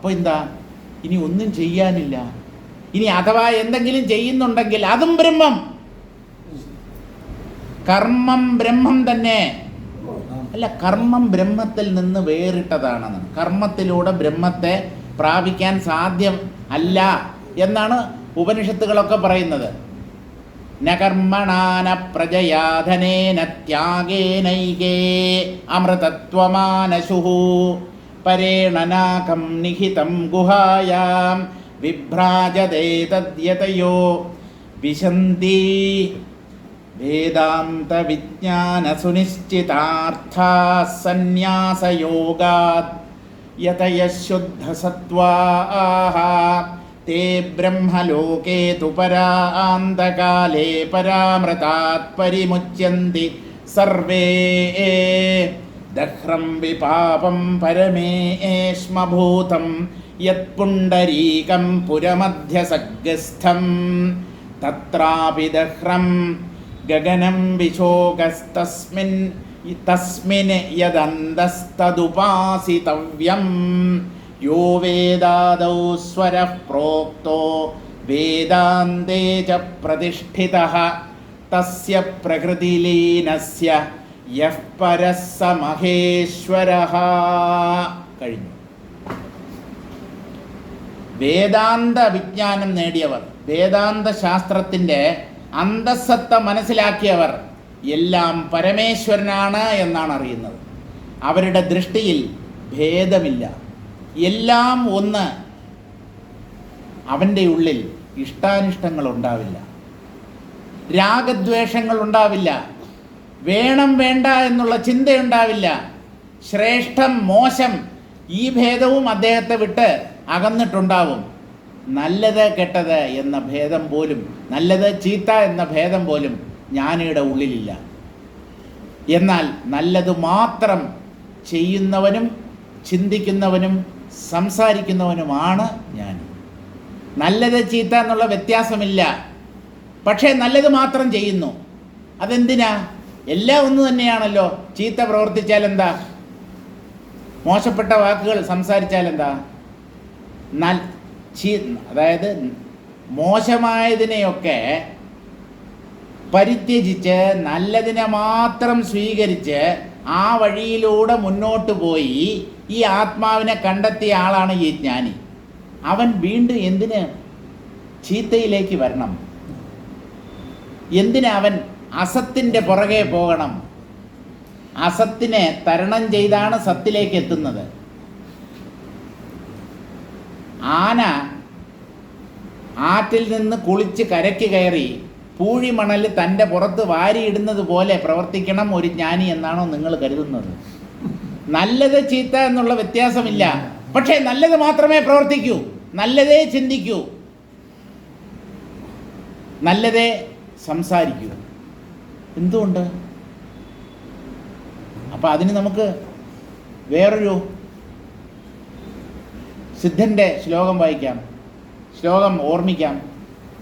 അപ്പോൾ എന്താ, ഇനി ഒന്നും ചെയ്യാനില്ല. ഇനി അഥവാ എന്തെങ്കിലും ചെയ്യുന്നുണ്ടെങ്കിൽ അതും ബ്രഹ്മം. കർമ്മം ബ്രഹ്മം തന്നെ അല്ല, കർമ്മം ബ്രഹ്മത്തിൽ നിന്ന് വേറിട്ടതാണെന്ന്. കർമ്മത്തിലൂടെ ബ്രഹ്മത്തെ പ്രാപിക്കാൻ സാധ്യം അല്ല എന്നാണ് ഉപനിഷത്തുകളൊക്കെ പറയുന്നത്. ന കർമ്മണാന പ്രജയാധനേന ത്യാഗേനൈകേ അമൃതത്വമാനശുഃ പരേണ നാകം നിഹിതം ഗുഹായാം വിഭ്രാജതേ തദ്യതയോ വിശന്തി വേദാന്ത വിജ്ഞാന സുനിശ്ചിതാർത്ഥാ സന്യാസയോഗാത് യതയഃ ശുദ്ധസത്വാഃ തേ ബ്രഹ്മലോകേ തു പരാന്തകാലേ പരാമൃതാത് പരിമുച്യന്തി സർവേ ദഹ്രം വിപാപം പരമേഷ്മഭൂതം യത് പുണ്ടരീകം പുരമധ്യസഗസ്ഥം തത്രാപി ദഹ്രം ഗഗനം വിശോകസ്തസ്മിൻ തസ്മിൻ യദന്തസ്തദുപാസിതവ്യം യോ വേദാദൗ സ്വരഃ പ്രോക്തോ വേദാന്തേ ച പ്രതിഷ്ഠിതഃ തസ്യ പ്രകൃതിലീനസ്യ യഃ പരഃ സ മഹേശ്വരഃ. കഴിഞ്ഞു. വേദാന്ത വിജ്ഞാനം നേടിയവർ, വേദാന്ത ശാസ്ത്രത്തിൻ്റെ അന്തസ്സത്ത മനസ്സിലാക്കിയവർ എല്ലാം പരമേശ്വരനാണ് എന്നാണ് അറിയുന്നത്. അവരുടെ ദൃഷ്ടിയിൽ ഭേദമില്ല, എല്ലാം ഒന്ന്. അവൻ്റെ ഉള്ളിൽ ഇഷ്ടാനിഷ്ടങ്ങൾ ഉണ്ടാവില്ല, രാഗദ്വേഷങ്ങൾ ഉണ്ടാവില്ല, വേണം വേണ്ട എന്നുള്ള ചിന്തയുണ്ടാവില്ല, ശ്രേഷ്ഠം മോശം ഈ ഭേദവും അദ്ദേഹത്തെ വിട്ട് അകന്നിട്ടുണ്ടാവും. നല്ലത് കെട്ടത് എന്ന ഭേദം പോലും, നല്ലത് ചീത്ത എന്ന ഭേദം പോലും ജ്ഞാനിയുടെ ഉള്ളിലില്ല. എന്നാൽ നല്ലത് മാത്രം ചെയ്യുന്നവനും ചിന്തിക്കുന്നവനും സംസാരിക്കുന്നവനുമാണ് ജ്ഞാനി. നല്ലത് ചീത്ത എന്നുള്ള വ്യത്യാസമില്ല, പക്ഷേ നല്ലത് മാത്രം ചെയ്യുന്നു. അതെന്തിനാ? എല്ലാം ഒന്ന് തന്നെയാണല്ലോ. ചീത്ത പ്രവർത്തിച്ചാൽ എന്താ? മോശപ്പെട്ട വാക്കുകൾ സംസാരിച്ചാൽ എന്താ? അതായത് മോശമായതിനെയൊക്കെ പരിത്യജിച്ച് നല്ലതിനെ മാത്രം സ്വീകരിച്ച് ആ വഴിയിലൂടെ മുന്നോട്ട് പോയി ഈ ആത്മാവിനെ കണ്ടെത്തിയ ആളാണ് ഈ ജ്ഞാനി. അവൻ വീണ്ടും എന്തിന് ചീത്തയിലേക്ക് വരണം? എന്തിന് അവൻ അസത്തിൻ്റെ പുറകെ പോകണം? അസത്തിനെ തരണം ചെയ്താണ് സത്തിലേക്ക് എത്തുന്നത്. ആന ആറ്റിൽ നിന്ന് കുളിച്ച് കരയ്ക്ക് കയറി പൂഴിമണൽ തൻ്റെ പുറത്ത് വാരിയിടുന്നത് പോലെ പ്രവർത്തിക്കണം ഒരു ജ്ഞാനി എന്നാണോ നിങ്ങൾ കരുതുന്നത്? നല്ലത് ചീത്ത എന്നുള്ള വ്യത്യാസമില്ല, പക്ഷേ നല്ലത് മാത്രമേ പ്രവർത്തിക്കൂ, നല്ലതേ ചിന്തിക്കൂ, നല്ലതേ സംസാരിക്കൂ. എന്തുകൊണ്ട്? അപ്പം അതിന് നമുക്ക് വേറൊരു സിദ്ധൻ്റെ ശ്ലോകം വായിക്കാം, ശ്ലോകം ഓർമ്മിക്കാം.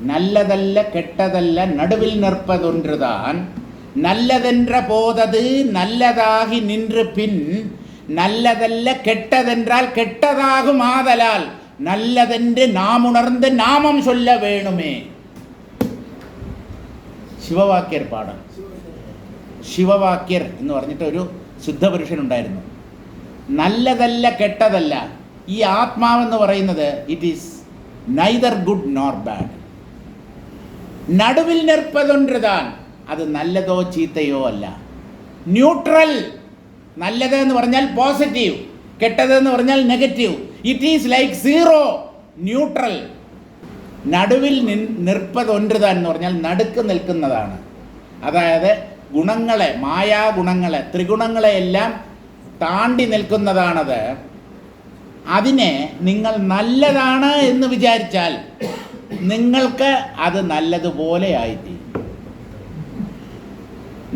நல்லதல்ல கெட்டதல்ல நடுவில் நிற்பதொன்றுதான் நல்லதென்ற போதது நல்லதாகி நின்று பின் நல்லதல்ல கெட்டதென்றால் கெட்டதாகும் ஆதலால் நல்லதென்று நாம் உணர்ந்து நாமம் சொல்ல வேணுமே. ശിവവാക്യർ പാഠം. ശിവവാക്യർ എന്ന് പറഞ്ഞിട്ട് ഒരു ശുദ്ധപുരുഷനുണ്ടായിരുന്നു. നല്ലതല്ല കെട്ടതല്ല, ഈ ആത്മാവെന്ന് പറയുന്നത് it is neither good nor bad. നടുവിൽ നിற்பതൊன்றതാൻ, അത് നല്ലതോ ചീത്തയോ അല്ല, ന്യൂട്രൽ. നല്ലത് എന്ന് പറഞ്ഞാൽ പോസിറ്റീവ്, കെട്ടത് എന്ന് പറഞ്ഞാൽ negative. It is like zero, neutral. നടുവിൽ നിற்பതൊன்றതാൻ എന്ന് പറഞ്ഞാൽ നടുക്ക് നിൽക്കുന്നതാണ്. അതായത് ഗുണങ്ങളെ, മായാഗുണങ്ങളെ, ത്രിഗുണങ്ങളെ എല്ലാം താണ്ടി നിൽക്കുന്നതാണത്. അതിനെ നിങ്ങൾ നല്ലതാണ് എന്ന് വിചാരിച്ചാൽ നിങ്ങൾക്ക് അത് നല്ലതുപോലെ ആയിത്തീരും.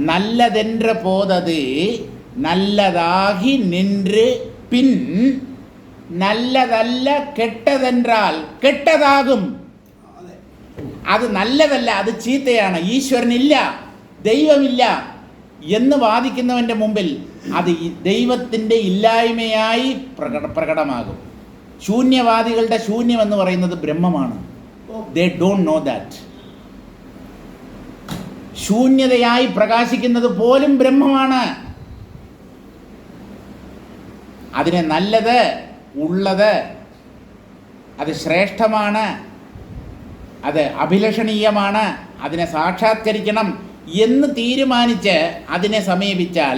നല്ലതെன்ற പോതത് നല്ലതാകി നിன்று പിൻ നല്ലതല്ല കെട്ടതെന്റാൽ കെട്ടതാകും. അത് നല്ലതല്ല, അത് ചീത്തയാണ്, ഈശ്വരനില്ല, ദൈവമില്ല എന്ന് വാദിക്കുന്നവൻ്റെ മുമ്പിൽ അത് ദൈവത്തിൻ്റെ ഇല്ലായ്മയായി പ്രകടമാകും. ശൂന്യവാദികളുടെ ശൂന്യം എന്ന് പറയുന്നത് ബ്രഹ്മമാണ്. They don't know that. ശൂന്യതയായി പ്രകാശിക്കുന്നത് പോലും ബ്രഹ്മമാണ്. അതിനെ നല്ലത്, ഉള്ളത്, അത് ശ്രേഷ്ഠമാണ്, അത് അഭിലഷണീയമാണ്, അതിനെ സാക്ഷാത്കരിക്കണം എന്ന് തീരുമാനിച്ച് അതിനെ സമീപിച്ചാൽ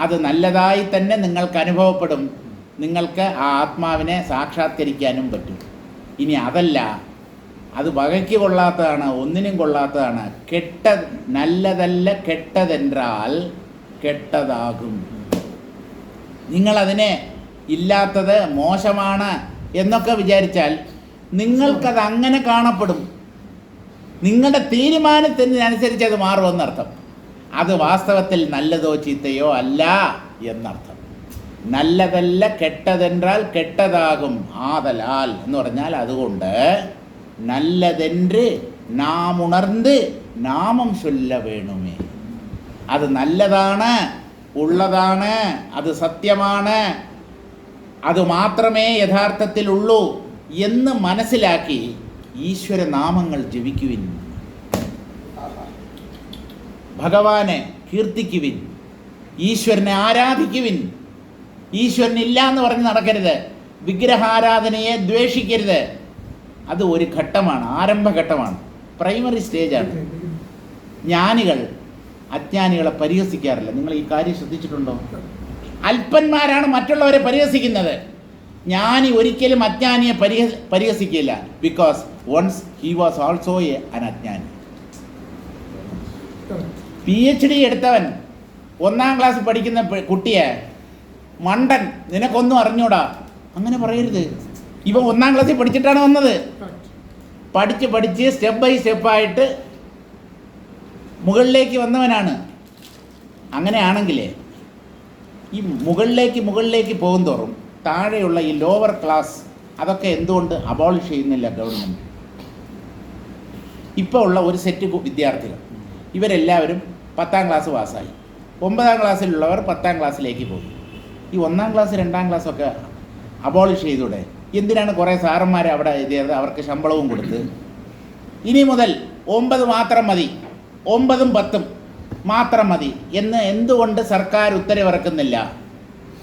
അത് നല്ലതായി തന്നെ നിങ്ങൾക്ക് അനുഭവപ്പെടും. നിങ്ങൾക്ക് ആ ആത്മാവിനെ സാക്ഷാത്കരിക്കാനും പറ്റും. ഇനി അതല്ല, അത് വകയ്ക്ക് കൊള്ളാത്തതാണ്, ഒന്നിനും കൊള്ളാത്തതാണ്, നല്ലതല്ല കെട്ടതെന്നാൽ കെട്ടതാകും. നിങ്ങളതിനെ ഇല്ലാത്തത്, മോശമാണ് എന്നൊക്കെ വിചാരിച്ചാൽ നിങ്ങൾക്കത് അങ്ങനെ കാണപ്പെടും. നിങ്ങളുടെ തീരുമാനത്തിനനുസരിച്ച് അത് മാറുമെന്നർത്ഥം. അത് വാസ്തവത്തിൽ നല്ലതോ ചീത്തയോ അല്ല എന്നർത്ഥം. നല്ലതല്ല കെട്ടതെന്നാൽ കെട്ടതാകും ആതലാൽ എന്ന് പറഞ്ഞാൽ അതുകൊണ്ട് നല്ലതെன்று നാം ഉണർന്ന് നാമം ചൊല്ല വേണമേ. അത് നല്ലതാണ്, ഉള്ളതാണ്, അത് സത്യമാണ്, അത് മാത്രമേ യഥാർത്ഥത്തിലുള്ളൂ എന്ന് മനസ്സിലാക്കി ഈശ്വരനാമങ്ങൾ ജപിക്കുവിൻ, ഭഗവാനെ കീർത്തിക്കുവിൻ, ഈശ്വരനെ ആരാധിക്കുവിൻ. ഈശ്വരനില്ല എന്ന് പറഞ്ഞ് നടക്കരുത്. വിഗ്രഹാരാധനയെ ദ്വേഷിക്കരുത്. അത് ഒരു ഘട്ടമാണ്, ആരംഭഘട്ടമാണ്, പ്രൈമറി സ്റ്റേജാണ്. ജ്ഞാനികൾ അജ്ഞാനികളെ പരിഹസിക്കാറില്ല. നിങ്ങൾ ഈ കാര്യം ശ്രദ്ധിച്ചിട്ടുണ്ടോ? അല്പന്മാരാണ് മറ്റുള്ളവരെ പരിഹസിക്കുന്നത്. ജ്ഞാനി ഒരിക്കലും അജ്ഞാനിയെ പരിഹസിക്കില്ല. Because once he was also an അജ്ഞാനി. PhD എടുത്തവൻ 1ാം ക്ലാസ് പഠിക്കുന്ന കുട്ടിയെ മണ്ടൻ, നിനക്കൊന്നും അറിഞ്ഞൂടാ, അങ്ങനെ പറയരുത്. ഇവ 1ാം ക്ലാസ്സിൽ പഠിച്ചിട്ടാണ് വന്നത്. പഠിച്ച് സ്റ്റെപ്പ് ബൈ സ്റ്റെപ്പായിട്ട് മുകളിലേക്ക് വന്നവനാണ്. അങ്ങനെയാണെങ്കിലേ ഈ മുകളിലേക്ക് പോകും തോറും താഴെയുള്ള ഈ ലോവർ ക്ലാസ് അതൊക്കെ എന്തുകൊണ്ട് അബോളിഷ് ചെയ്യുന്നില്ല ഗവൺമെൻറ്? ഇപ്പോൾ ഉള്ള ഒരു സെറ്റ് വിദ്യാർത്ഥികൾ ഇവരെല്ലാവരും 10ാം ക്ലാസ് പാസ്സായി. 9ാം ക്ലാസ്സിലുള്ളവർ 10ാം ക്ലാസ്സിലേക്ക് പോകും. ഈ 1ാം ക്ലാസ് 2ാം ക്ലാസ്സൊക്കെ അബോളിഷ് ചെയ്തൂടെ? എന്തിനാണ് കുറേ സാറന്മാർ അവിടെ എഴുതിയത്? അവർക്ക് ശമ്പളവും കൊടുത്ത് ഇനി മുതൽ 9 മാത്രം മതി, 9ഉം 10ഉം മാത്രം മതി എന്ന് എന്തുകൊണ്ട് സർക്കാർ ഉത്തരവിറക്കുന്നില്ല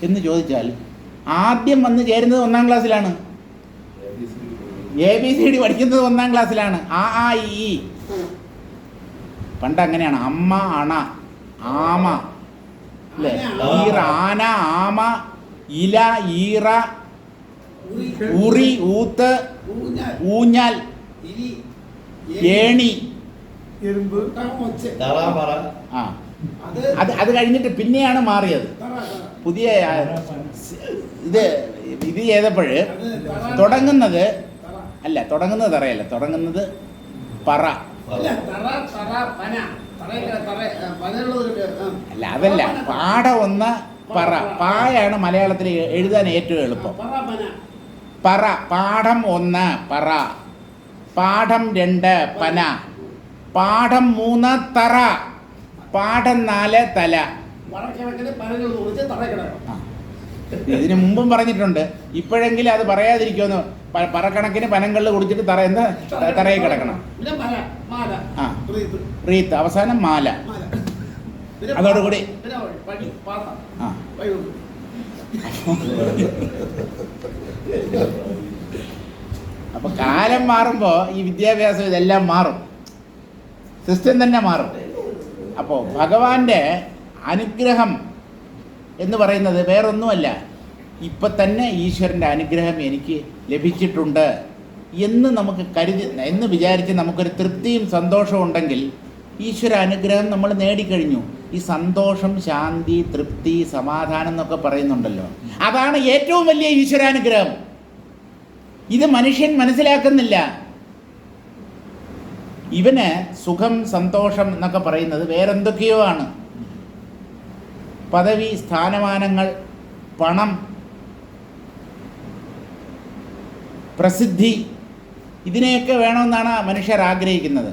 എന്ന് ചോദിച്ചാൽ ആദ്യം വന്ന് ചേരുന്നത് 1ാം ക്ലാസ്സിലാണ്. ABCD പഠിക്കുന്നത് 1ാം ക്ലാസ്സിലാണ്. ആ ഈ പണ്ട് അങ്ങനെയാണ്. അമ്മ, അണ, ആമ, അല്ലേ? ഈറ, ആന, ആമ, ഇല, ഈറ, ഉറി, ഊത്ത്, ഊഞ്ഞാൽ, ഏണി. അത് കഴിഞ്ഞിട്ട് പിന്നെയാണ് മാറിയത്. പുതിയ ഇത് ചെയ്തപ്പോഴ് തുടങ്ങുന്നത് തറയല്ല, തുടങ്ങുന്നത് പറ. അല്ല, അതല്ല. പാഠം 1 പറ. പായാണ് മലയാളത്തിൽ എഴുതാൻ ഏറ്റവും എളുപ്പം. പറ. പാഠം 1 പറ, പാഠം 2 പന, പാഠം 3 തറ, പാഠം 4 തല. ഇതിനു മുമ്പും പറഞ്ഞിട്ടുണ്ട്. ഇപ്പോഴെങ്കിലും അത് പറയാതിരിക്കുമെന്ന്. പറക്കണക്കിന് പനങ്ങളിൽ കുടിച്ചിട്ട് തറയിൽ കിടക്കണം. ആ, റീത്ത്, അവസാനം മാല. അതോടുകൂടി ആ അപ്പൊ കാലം മാറുമ്പോൾ ഈ വിദ്യാഭ്യാസം ഇതെല്ലാം മാറും, സിസ്റ്റം തന്നെ മാറും. അപ്പോൾ ഭഗവാന്റെ അനുഗ്രഹം എന്ന് പറയുന്നത് വേറൊന്നുമല്ല, ഇപ്പം തന്നെ ഈശ്വരൻ്റെ അനുഗ്രഹം എനിക്ക് ലഭിച്ചിട്ടുണ്ട് എന്ന് നമുക്ക് എന്ന് വിചാരിച്ച് നമുക്കൊരു തൃപ്തിയും സന്തോഷവും ഉണ്ടെങ്കിൽ ഈശ്വര അനുഗ്രഹം നമ്മൾ നേടിക്കഴിഞ്ഞു. ഈ സന്തോഷം, ശാന്തി, തൃപ്തി, സമാധാനം എന്നൊക്കെ പറയുന്നുണ്ടല്ലോ, അതാണ് ഏറ്റവും വലിയ ഈശ്വരാനുഗ്രഹം. ഇത് മനുഷ്യൻ മനസ്സിലാക്കുന്നില്ല. ഇവന് സുഖം, സന്തോഷം എന്നൊക്കെ പറയുന്നത് വേറെന്തൊക്കെയോ ആണ്. പദവി, സ്ഥാനമാനങ്ങൾ, പണം, പ്രസിദ്ധി, ഇതിനെയൊക്കെ വേണമെന്നാണ് മനുഷ്യർ ആഗ്രഹിക്കുന്നത്.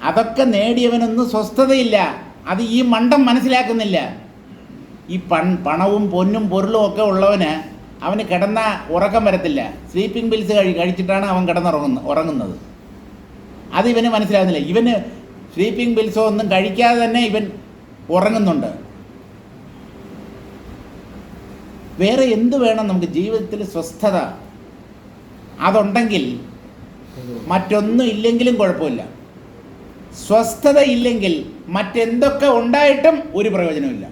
അതൊക്കെ നേടിയവനൊന്നും സ്വസ്ഥതയില്ല. അത് ഈ മണ്ടം മനസ്സിലാക്കുന്നില്ല. ഈ പണവും പൊന്നും പൊരുളും ഒക്കെ ഉള്ളവന് അവന് കിടന്ന ഉറക്കം വരത്തില്ല. സ്ലീപ്പിംഗ് പിൽസ് കഴിച്ചിട്ടാണ് അവൻ ഉറങ്ങുന്നത്. അത് ഇവന് മനസ്സിലാകുന്നില്ല. ഇവന് സ്ലീപ്പിംഗ് പിൽസോ ഒന്നും കഴിക്കാതെ തന്നെ ഇവൻ ഉറങ്ങുന്നുണ്ട്. വേറെ എന്ത് വേണം നമുക്ക് ജീവിതത്തിൽ? സ്വസ്ഥത അതുണ്ടെങ്കിൽ മറ്റൊന്നും ഇല്ലെങ്കിലും കുഴപ്പമില്ല. സ്വസ്ഥത ഇല്ലെങ്കിൽ മറ്റെന്തൊക്കെ ഉണ്ടായിട്ടും ഒരു പ്രയോജനമില്ല.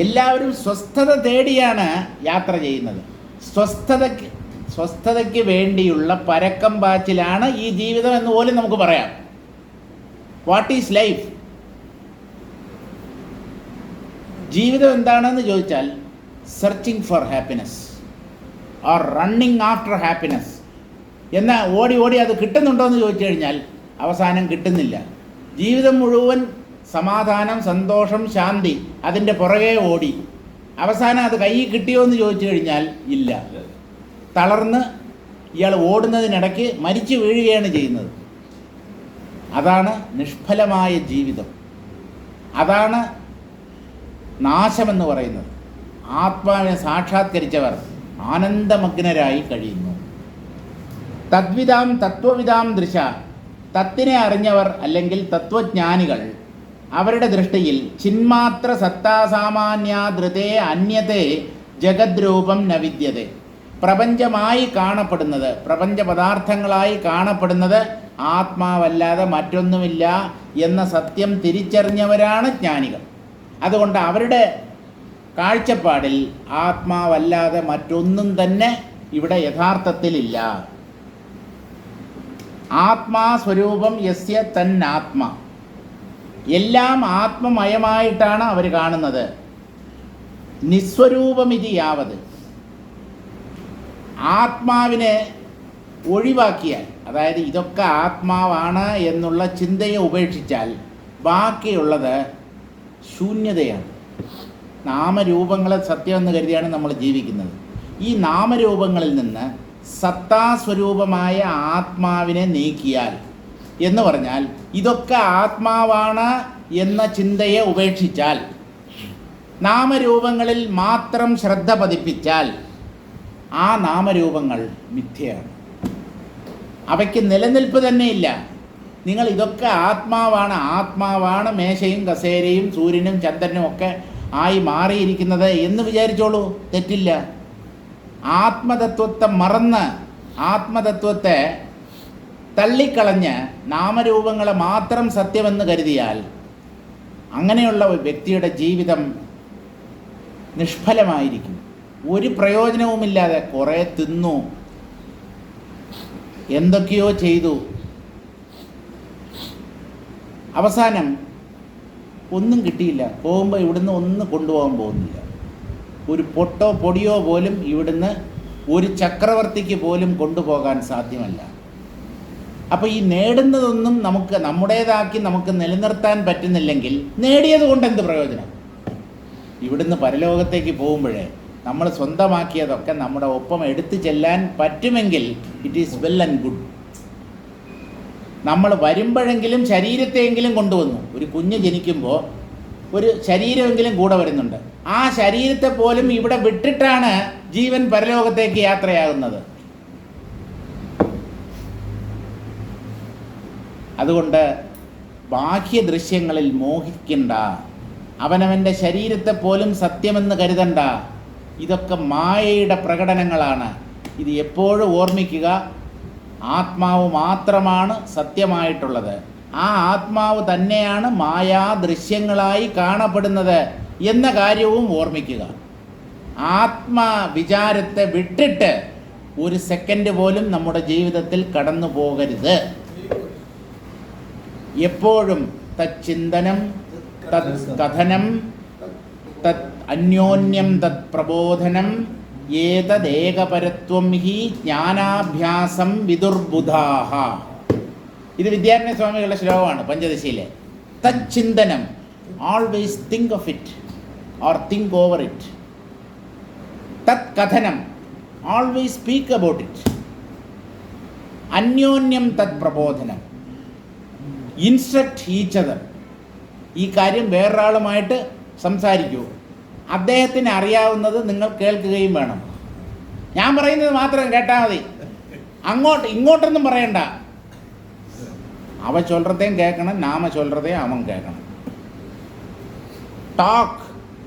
എല്ലാവരും സ്വസ്ഥത തേടിയാണ് യാത്ര ചെയ്യുന്നത്. സ്വസ്ഥതയ്ക്ക് വേണ്ടിയുള്ള പരക്കം പാച്ചിലാണ് ഈ ജീവിതം എന്ന് പോലും നമുക്ക് പറയാം. What is life? ജീവിതം എന്താണെന്ന് ചോദിച്ചാൽ searching for happiness or running after happiness. എന്നാൽ ഓടി അത് കിട്ടുന്നുണ്ടോ എന്ന് ചോദിച്ചു കഴിഞ്ഞാൽ അവസാനം കിട്ടുന്നില്ല. ജീവിതം മുഴുവൻ സമാധാനം, സന്തോഷം, ശാന്തി, അതിൻ്റെ പുറകെ ഓടി അവസാനം അത് കയ്യിൽ കിട്ടിയോ എന്ന് ചോദിച്ചു കഴിഞ്ഞാൽ ഇല്ല. തളർന്ന് ഇയാൾ ഓടുന്നതിനിടയ്ക്ക് മരിച്ചു വീഴുകയാണ് ചെയ്യുന്നത്. അതാണ് നിഷ്ഫലമായ ജീവിതം. അതാണ് നാശമെന്ന് പറയുന്നത്. ആത്മാവിനെ സാക്ഷാത്കരിച്ചവർ ആനന്ദമഗ്നരായി കഴിയുന്നു. തദ്വിദാം തത്വവിദാം ദൃശ. തത്തിനെ അറിഞ്ഞവർ അല്ലെങ്കിൽ തത്വജ്ഞാനികൾ അവരുടെ ദൃഷ്ടിയിൽ ചിന്മാത്ര സത്താസാമാന്യാദൃതേ അന്യതേ ജഗദ്രൂപം ന വിദ്യതേ. പ്രപഞ്ചമായി കാണപ്പെടുന്നത്, പ്രപഞ്ച പദാർത്ഥങ്ങളായി കാണപ്പെടുന്നത് ആത്മാവല്ലാതെ മറ്റൊന്നുമില്ല എന്ന സത്യം തിരിച്ചറിഞ്ഞവരാണ് ജ്ഞാനികൾ. അതുകൊണ്ട് അവരുടെ കാഴ്ചപ്പാടിൽ ആത്മാവല്ലാതെ മറ്റൊന്നും തന്നെ ഇവിടെ യഥാർത്ഥത്തിലില്ല. ആത്മാ സ്വരൂപം യസ്യ തന്നാത്മ. എല്ലാം ആത്മമയമായിട്ടാണ് അവർ കാണുന്നത്. നിസ്വരൂപമിതി യാവത്. ആത്മാവിനെ ഒഴിവാക്കിയാൽ, അതായത് ഇതൊക്കെ ആത്മാവാണ് എന്നുള്ള ചിന്തയെ ഉപേക്ഷിച്ചാൽ ബാക്കിയുള്ളത് ശൂന്യതയാണ്. നാമരൂപങ്ങളെ സത്യമെന്ന് കരുതിയാണ് നമ്മൾ ജീവിക്കുന്നത്. ഈ നാമരൂപങ്ങളിൽ നിന്ന് സത്താസ്വരൂപമായ ആത്മാവിനെ നീക്കിയാൽ എന്ന് പറഞ്ഞാൽ ഇതൊക്കെ ആത്മാവാണ് എന്ന ചിന്തയെ ഉപേക്ഷിച്ചാൽ, നാമരൂപങ്ങളിൽ മാത്രം ശ്രദ്ധ പതിപ്പിച്ചാൽ ആ നാമരൂപങ്ങൾ മിഥ്യയാണ്. അവയ്ക്ക് നിലനിൽപ്പ് തന്നെയില്ല. നിങ്ങൾ ഇതൊക്കെ ആത്മാവാണ് മേശയും കസേരയും സൂര്യനും ചന്ദ്രനും ഒക്കെ ആയി മാറിയിരിക്കുന്നത് എന്ന് വിചാരിച്ചോളൂ, തെറ്റില്ല. ആത്മതത്വത്തെ മറന്ന്, ആത്മതത്വത്തെ തള്ളിക്കളഞ്ഞ് നാമരൂപങ്ങളെ മാത്രം സത്യമെന്ന് കരുതിയാൽ അങ്ങനെയുള്ള വ്യക്തിയുടെ ജീവിതം നിഷ്ഫലമായിരിക്കും. ഒരു പ്രയോജനവുമില്ലാതെ കുറേ തിന്നു, എന്തൊക്കെയോ ചെയ്തു, അവസാനം ഒന്നും കിട്ടിയില്ല. പോകുമ്പോൾ ഇവിടുന്ന് ഒന്നും കൊണ്ടുപോകാൻ പോകുന്നില്ല. ഒരു പൊട്ടോ പൊടിയോ പോലും ഇവിടുന്ന് ഒരു ചക്രവർത്തിക്ക് പോലും കൊണ്ടുപോകാൻ സാധ്യമല്ല. അപ്പോൾ ഈ നേടുന്നതൊന്നും നമ്മുടേതാക്കി നമുക്ക് നിലനിർത്താൻ പറ്റുന്നില്ലെങ്കിൽ നേടിയത് കൊണ്ട് എന്ത് പ്രയോജനം? ഇവിടുന്ന് പരലോകത്തേക്ക് പോകുമ്പോഴേ നമ്മൾ സ്വന്തമാക്കിയതൊക്കെ നമ്മുടെ ഒപ്പം എടുത്തു ചെല്ലാൻ പറ്റുമെങ്കിൽ it is well and good. നമ്മൾ വരുമ്പോഴെങ്കിലും ശരീരത്തെയെങ്കിലും കൊണ്ടുവന്നു. ഒരു കുഞ്ഞ് ജനിക്കുമ്പോൾ ഒരു ശരീരമെങ്കിലും കൂടെ വരുന്നുണ്ട്. ആ ശരീരത്തെ പോലും ഇവിടെ വിട്ടിട്ടാണ് ജീവൻ പരലോകത്തേക്ക് യാത്രയാകുന്നത്. അതുകൊണ്ട് ബാഹ്യ ദൃശ്യങ്ങളിൽ മോഹിക്കണ്ട. അവനവൻ്റെ ശരീരത്തെ പോലും സത്യമെന്ന് കരുതണ്ട. ഇതൊക്കെ മായയുടെ പ്രകടനങ്ങളാണ്. ഇത് എപ്പോഴും ഓർമ്മിക്കുക. ആത്മാവ് മാത്രമാണ് സത്യമായിട്ടുള്ളത്. ആ ആത്മാവ് തന്നെയാണ് മായാ ദൃശ്യങ്ങളായി കാണപ്പെടുന്നത് എന്ന കാര്യവും ഓർമ്മിക്കുക. ആത്മവിചാരത്തെ വിട്ടിട്ട് ഒരു സെക്കൻഡ് പോലും നമ്മുടെ ജീവിതത്തിൽ കടന്നു പോകരുത്. എപ്പോഴും തച്ചിന്തനം, തത് കഥനം, തത് അന്യോന്യം തത് പ്രബോധനം, ഏതദേകപരത്വം ഹി ജ്ഞാനാഭ്യാസം വിദുർബുധാഹ. ഇത് വിദ്യാരണ്യ സ്വാമികളുടെ ശ്ലോകമാണ്, പഞ്ചദശിയിലെ. തച്ചിന്തനം, always think of it or think over it. തത് കഥനം, ആൾവേസ് സ്പീക്ക് അബൌട്ട് ഇറ്റ്. അന്യോന്യം തത് പ്രബോധനം, ഇൻസ്ട്രക്ട് ഈച്ച് അതർ. ഈ കാര്യം വേറൊരാളുമായിട്ട് സംസാരിക്കൂ. അദ്ദേഹത്തിന് അറിയാവുന്നത് നിങ്ങൾ കേൾക്കുകയും വേണം. ഞാൻ പറയുന്നത് മാത്രം കേട്ടാൽ മതി, ഇങ്ങോട്ടൊന്നും പറയണ്ട. അവ ചൊല്ലറതേയും കേൾക്കണം, നാമ ചൊല്ലറതേയും അവൻ കേൾക്കണം. ടോക്ക്,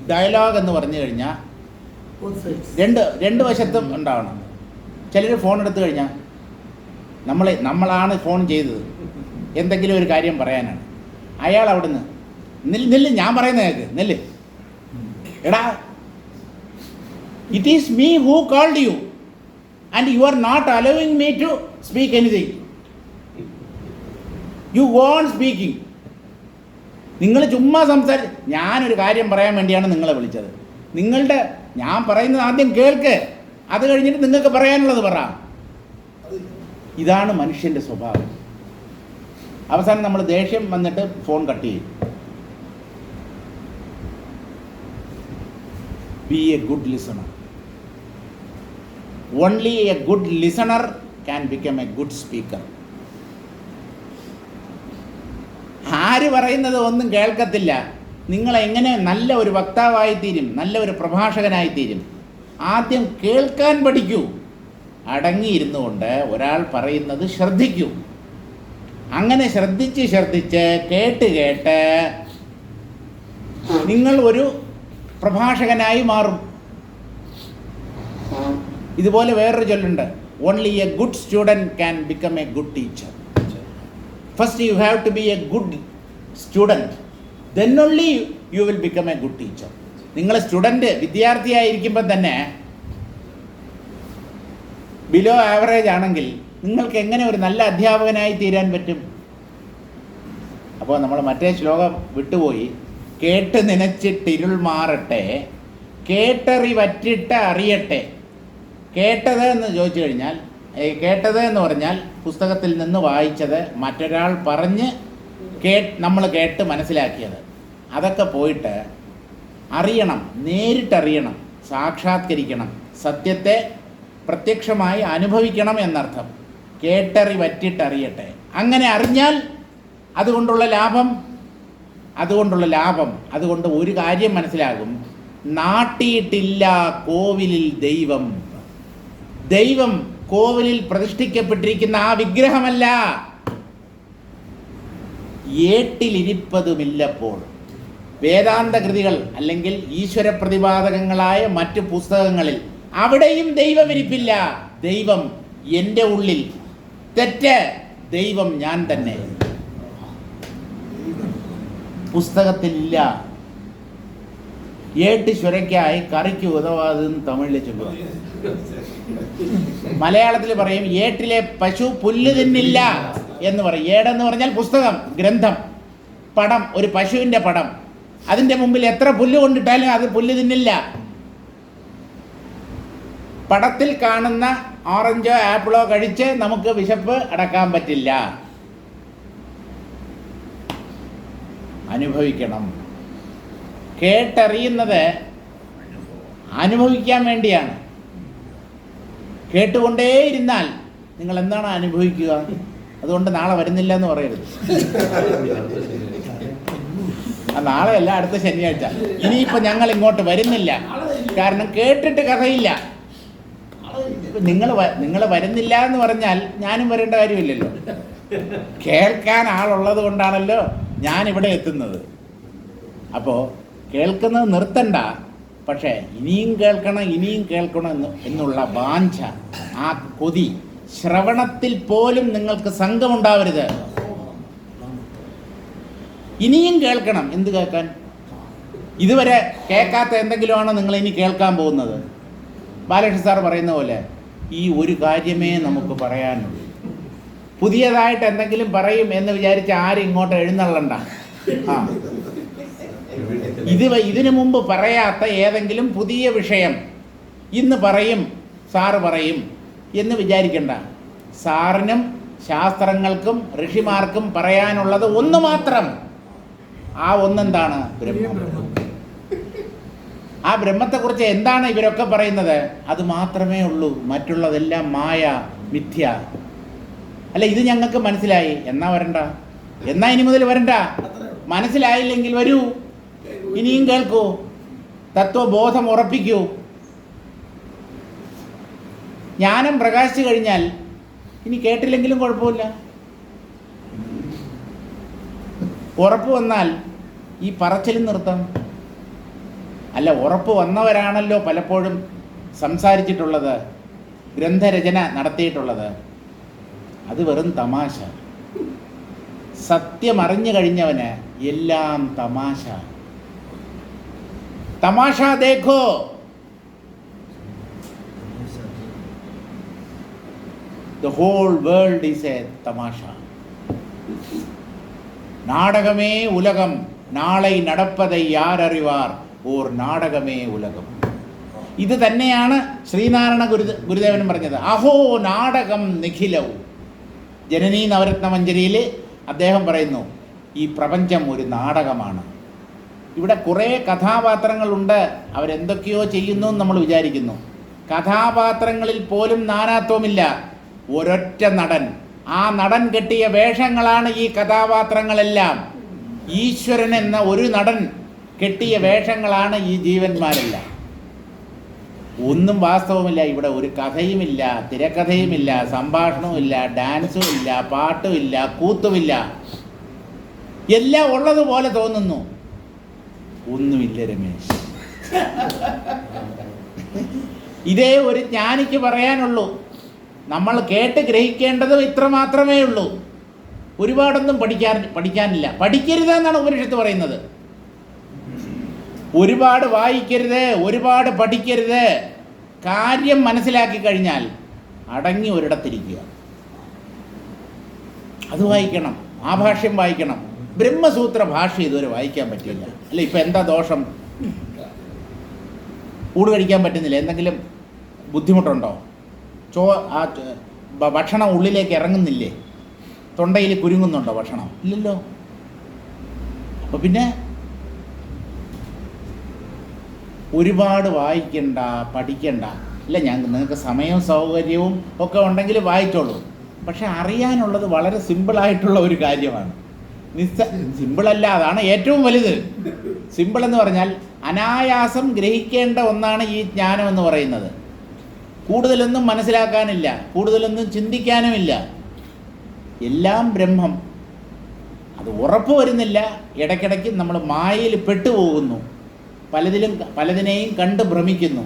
ഡയലോഗ് എന്ന് പറഞ്ഞു കഴിഞ്ഞാൽ രണ്ട് വശത്തും ഉണ്ടാവണം. ചിലർ ഫോൺ എടുത്തു കഴിഞ്ഞാൽ നമ്മളാണ് ഫോൺ ചെയ്തത്, എന്തെങ്കിലും ഒരു കാര്യം പറയാനാണ്. അയാൾ അവിടുന്ന് നെല്ല്, ഞാൻ പറയുന്ന കേൾക്ക്, നെല്ല് എടാ, it is me who called you and you are not allowing me to speak anything. You won't speaking. നിങ്ങൾ ചുമ്മാ ഞാനൊരു കാര്യം പറയാൻ വേണ്ടിയാണ് നിങ്ങളെ വിളിച്ചത്. ഞാൻ പറയുന്നത് ആദ്യം കേൾക്ക്, അത് കഴിഞ്ഞിട്ട് നിങ്ങൾക്ക് പറയാനുള്ളത് പറ. ഇതാണ് മനുഷ്യൻ്റെ സ്വഭാവം. അവസാനം നമ്മൾ ദേഷ്യം വന്നിട്ട് ഫോൺ കട്ട് ചെയ്യും. B a good listener. Only a good listener can become a good speaker. ആര് പറയുന്നത് ഒന്നും കേൾക്കത്തില്ല. നിങ്ങളെങ്ങനെ നല്ല ഒരു വക്താവായിത്തീരും, നല്ല ഒരു പ്രഭാഷകനായിത്തീരും? ആദ്യം കേൾക്കാൻ പഠിക്കൂ. അടങ്ങിയിരുന്നു കൊണ്ട് ഒരാൾ പറയുന്നത് ശ്രദ്ധിക്കൂ. അങ്ങനെ ശ്രദ്ധിച്ച് കേട്ട് നിങ്ങൾ ഒരു പ്രഭാഷകനായി മാറും. ഇതുപോലെ വേറൊരു ചൊല്ലുണ്ട്, only a good student can become a good teacher. First you have to be a good student, then only you will become a good teacher. നിങ്ങൾ വിദ്യാർത്ഥിയായിരിക്കുമ്പോൾ തന്നെ ബിലോ ആവറേജ് ആണെങ്കിൽ നിങ്ങൾക്ക് എങ്ങനെ ഒരു നല്ല അധ്യാപകനായി തീരാൻ പറ്റും? അപ്പോൾ നമ്മൾ മറ്റേ ശ്ലോകം വിട്ടുപോയി. കേട്ട് നനച്ചിട്ടിരുൾ മാറട്ടെ, കേട്ടറി വറ്റിട്ട് അറിയട്ടെ. കേട്ടത് എന്ന് ചോദിച്ചു കഴിഞ്ഞാൽ, കേട്ടത് എന്ന് പറഞ്ഞാൽ പുസ്തകത്തിൽ നിന്ന് വായിച്ചത്, മറ്റൊരാൾ പറഞ്ഞ് നമ്മൾ കേട്ട് മനസ്സിലാക്കിയത്. അതൊക്കെ പോയിട്ട് അറിയണം, നേരിട്ടറിയണം, സാക്ഷാത്കരിക്കണം, സത്യത്തെ പ്രത്യക്ഷമായി അനുഭവിക്കണം എന്നർത്ഥം. കേട്ടറി വറ്റിട്ടറിയട്ടെ. അങ്ങനെ അറിഞ്ഞാൽ അതുകൊണ്ടുള്ള ലാഭം അതുകൊണ്ട് ഒരു കാര്യം മനസ്സിലാകും, നാട്ടിയിട്ടില്ല കോവിലിൽ ദൈവം കോവിലിൽ പ്രതിഷ്ഠിക്കപ്പെട്ടിരിക്കുന്ന ആ വിഗ്രഹമല്ല, ഏട്ടിലിരിപ്പതുമില്ലപ്പോൾ. വേദാന്ത കൃതികൾ അല്ലെങ്കിൽ ഈശ്വര പ്രതിപാദകങ്ങളായ മറ്റു പുസ്തകങ്ങളിൽ അവിടെയും ദൈവം ഇരിപ്പില്ല. ദൈവം എൻ്റെ ഉള്ളിൽ. തെറ്റ്, ദൈവം ഞാൻ തന്നെ. പുസ്തകത്തിലില്ല. ഏട്ട് ചുരയ്ക്കായി കറിക്ക് ഉതവാതെന്ന് തമിഴിൽ ചൊല്ലുക. മലയാളത്തിൽ പറയും ഏട്ടിലെ പശു പുല്ല് തിന്നില്ല എന്ന് പറയും. ഏടെന്ന് പറഞ്ഞാൽ പുസ്തകം, ഗ്രന്ഥം, പടം, ഒരു പശുവിൻ്റെ പടം. അതിൻ്റെ മുമ്പിൽ എത്ര പുല്ല് കൊണ്ടിട്ടാലും അത് പുല്ല് തിന്നില്ല. പടത്തിൽ കാണുന്ന ഓറഞ്ചോ ആപ്പിളോ കഴിച്ച് നമുക്ക് വിശപ്പ് അടക്കാൻ പറ്റില്ല. അനുഭവിക്കണം. കേട്ടറിയുന്നത് അനുഭവിക്കാൻ വേണ്ടിയാണ്. കേട്ടുകൊണ്ടേയിരുന്നാൽ നിങ്ങൾ എന്താണ് അനുഭവിക്കുക? അതുകൊണ്ട് നാളെ വരുന്നില്ല എന്ന് പറയരുത്. നാളെ അല്ല, അടുത്ത ശനിയാഴ്ച. ഇനിയിപ്പോൾ ഞങ്ങൾ ഇങ്ങോട്ട് വരുന്നില്ല, കാരണം കേട്ടിട്ട് കഥയില്ല. നിങ്ങൾ വരുന്നില്ല എന്ന് പറഞ്ഞാൽ ഞാനും വരേണ്ട കാര്യമില്ലല്ലോ. കേൾക്കാൻ ആളുള്ളത് കൊണ്ടാണല്ലോ ഞാനിവിടെ എത്തുന്നത്. അപ്പോൾ കേൾക്കുന്നത് നിർത്തണ്ട, പക്ഷേ ഇനിയും കേൾക്കണം എന്നുള്ള വാഞ്ച, ആ കൊതി, ശ്രവണത്തിൽ പോലും നിങ്ങൾക്ക് സംഘമുണ്ടാവരുത്. ഇനിയും കേൾക്കണം. എന്ത് കേൾക്കാൻ? ഇതുവരെ കേൾക്കാത്ത എന്തെങ്കിലുമാണോ നിങ്ങൾ ഇനി കേൾക്കാൻ പോകുന്നത്? ബാലകൃഷ്ണ സാർ പറയുന്ന പോലെ ഈ ഒരു കാര്യമേ നമുക്ക് പറയാനുള്ളൂ. പുതിയതായിട്ട് എന്തെങ്കിലും പറയും എന്ന് വിചാരിച്ച് ആരും ഇങ്ങോട്ട് എഴുന്നള്ളണ്ട. ഇതിനു മുമ്പ് പറയാത്ത ഏതെങ്കിലും പുതിയ വിഷയം ഇന്ന് പറയും, സാറ് പറയും എന്ന് വിചാരിക്കണ്ട. സാറിനും ശാസ്ത്രങ്ങൾക്കും ഋഷിമാർക്കും പറയാനുള്ളത് ഒന്ന് മാത്രം. ആ ഒന്നെന്താണ്? ബ്രഹ്മം. ആ ബ്രഹ്മത്തെക്കുറിച്ച് എന്താണ് ഇവരൊക്കെ പറയുന്നത്? അത് മാത്രമേ ഉള്ളൂ. മറ്റുള്ളതെല്ലാം മായ, മിഥ്യ. അല്ല, ഇത് ഞങ്ങൾക്ക് മനസ്സിലായി, എന്നാ വരണ്ട, എന്നാ ഇനി മുതൽ വരണ്ട. മനസ്സിലായില്ലെങ്കിൽ വരൂ, ഇനിയും കേൾക്കൂ. തത്വബോധം ഉറപ്പിക്കൂ. ജ്ഞാനം പ്രകാശിച്ചു കഴിഞ്ഞാൽ ഇനി കേട്ടില്ലെങ്കിലും കുഴപ്പമില്ല. ഉറപ്പ് വന്നാൽ ഈ പറച്ചിലും നിർത്താം. അല്ല, ഉറപ്പ് വന്നവരാണല്ലോ പലപ്പോഴും സംസാരിച്ചിട്ടുള്ളത്, ഗ്രന്ഥരചന നടത്തിയിട്ടുള്ളത്. അത് വെറും തമാശ. സത്യം അറിഞ്ഞു കഴിഞ്ഞവന് എല്ലാം തമാശ. തമാശ Dekho, the whole world is a തമാശ. நாடகமே உலகம், நாளை நடப்பதை யார் அறிவார், ഓർ നാടകമേ ഉലകം. ഇത് തന്നെയാണ് ശ്രീനാരായണ ഗുരുദേവൻ പറഞ്ഞത്. അഹോ നാടകം നിഖിലവും. ജനനീ നവരത്ന മഞ്ജരിയിൽ അദ്ദേഹം പറയുന്നു, ഈ പ്രപഞ്ചം ഒരു നാടകമാണ്. ഇവിടെ കുറേ കഥാപാത്രങ്ങളുണ്ട്, അവരെന്തൊക്കെയോ ചെയ്യുന്നു എന്ന് നമ്മൾ വിചാരിക്കുന്നു. കഥാപാത്രങ്ങളിൽ പോലും നാനാത്വമില്ല. ഒരൊറ്റ നടൻ, ആ നടൻ കെട്ടിയ വേഷങ്ങളാണ് ഈ കഥാപാത്രങ്ങളെല്ലാം. ഈശ്വരൻ എന്ന ഒരു നടൻ കെട്ടിയ വേഷങ്ങളാണ് ഈ ജീവന്മാരെല്ലാം. ഒന്നും വാസ്തവമില്ല. ഇവിടെ ഒരു കഥയുമില്ല, തിരക്കഥയുമില്ല, സംഭാഷണവുമില്ല, ഡാൻസും ഇല്ല, പാട്ടുമില്ല, കൂത്തുമില്ല. എല്ലാം ഉള്ളതുപോലെ തോന്നുന്നു. ഒന്നുമില്ല രമേശ്. ഇതേ ഒരു ജ്ഞാനിക്ക് പറയാനുള്ളൂ. നമ്മൾ കേട്ട് ഗ്രഹിക്കേണ്ടതും ഇത്ര മാത്രമേ ഉള്ളൂ. ഒരുപാടൊന്നും പഠിക്കാനില്ല. പഠിക്കരുതെന്നാണ് ഉപനിഷത്ത് പറയുന്നത്. ഒരുപാട് വായിക്കരുത്, ഒരുപാട് പഠിക്കരുത്. കാര്യം മനസ്സിലാക്കി കഴിഞ്ഞാൽ അടങ്ങി ഒരിടത്തിരിക്കുക. അത് വായിക്കണം, ആ ഭാഷ്യം വായിക്കണം. ബ്രഹ്മസൂത്ര ഭാഷ ഇതുവരെ വായിക്കാൻ പറ്റില്ല. അല്ല, ഇപ്പം എന്താ ദോഷം? ഊട് കഴിക്കാൻ പറ്റുന്നില്ല, എന്തെങ്കിലും ബുദ്ധിമുട്ടുണ്ടോ? ഭക്ഷണം ഉള്ളിലേക്ക് ഇറങ്ങുന്നില്ലേ? തൊണ്ടയിൽ കുരുങ്ങുന്നുണ്ടോ ഭക്ഷണം? ഇല്ലല്ലോ. അപ്പോൾ പിന്നെ ഒരുപാട് വായിക്കണ്ട, പഠിക്കണ്ട. ഇല്ല, നിങ്ങൾക്ക് സമയവും സൗകര്യവും ഒക്കെ ഉണ്ടെങ്കിൽ വായിച്ചോളൂ. പക്ഷെ അറിയാനുള്ളത് വളരെ സിമ്പിളായിട്ടുള്ള ഒരു കാര്യമാണ്. സിമ്പിളല്ല, അതാണ് ഏറ്റവും വലുത്. സിമ്പിൾ എന്ന് പറഞ്ഞാൽ അനായാസം ഗ്രഹിക്കേണ്ട ഒന്നാണ് ഈ ജ്ഞാനം എന്ന് പറയുന്നത്. കൂടുതലൊന്നും മനസ്സിലാക്കാനില്ല, കൂടുതലൊന്നും ചിന്തിക്കാനുമില്ല. എല്ലാം ബ്രഹ്മം. അത് ഉറപ്പ് വരുന്നില്ല. ഇടയ്ക്കിടയ്ക്ക് നമ്മൾ മായയിൽ പെട്ടുപോകുന്നു, പലതിനെയും കണ്ട് ഭ്രമിക്കുന്നു.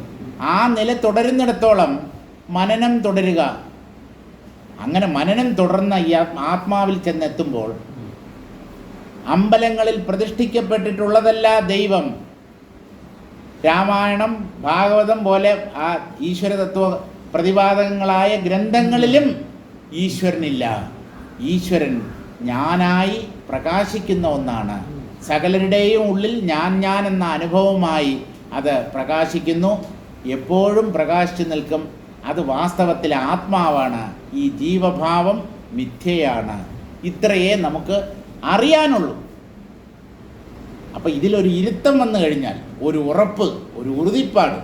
ആ നില തുടരുന്നിടത്തോളം മനനം തുടരുക. അങ്ങനെ മനനം തുടർന്ന ഈ ആത്മാവിൽ ചെന്നെത്തുമ്പോൾ അമ്പലങ്ങളിൽ പ്രതിഷ്ഠിക്കപ്പെട്ടിട്ടുള്ളതല്ല ദൈവം. രാമായണം, ഭാഗവതം പോലെ ആ ഈശ്വരതത്വ പ്രതിപാദകങ്ങളായ ഗ്രന്ഥങ്ങളിലും ഈശ്വരനില്ല. ഈശ്വരൻ ഞാനായി പ്രകാശിക്കുന്ന ഒന്നാണ്. സകലരുടെയും ഉള്ളിൽ ഞാൻ എന്ന അനുഭവമായി അത് പ്രകാശിക്കുന്നു. എപ്പോഴും പ്രകാശിച്ചു നിൽക്കും. അത് വാസ്തവത്തിൽ ആത്മാവാണ്. ഈ ജീവഭാവം മിഥ്യയാണ്. ഇത്രയേ നമുക്ക് അറിയാനുള്ളൂ. അപ്പം ഇതിലൊരു ഇരുത്തം വന്നു കഴിഞ്ഞാൽ, ഒരു ഉറപ്പ്, ഒരു ഉറുതിപ്പാട്,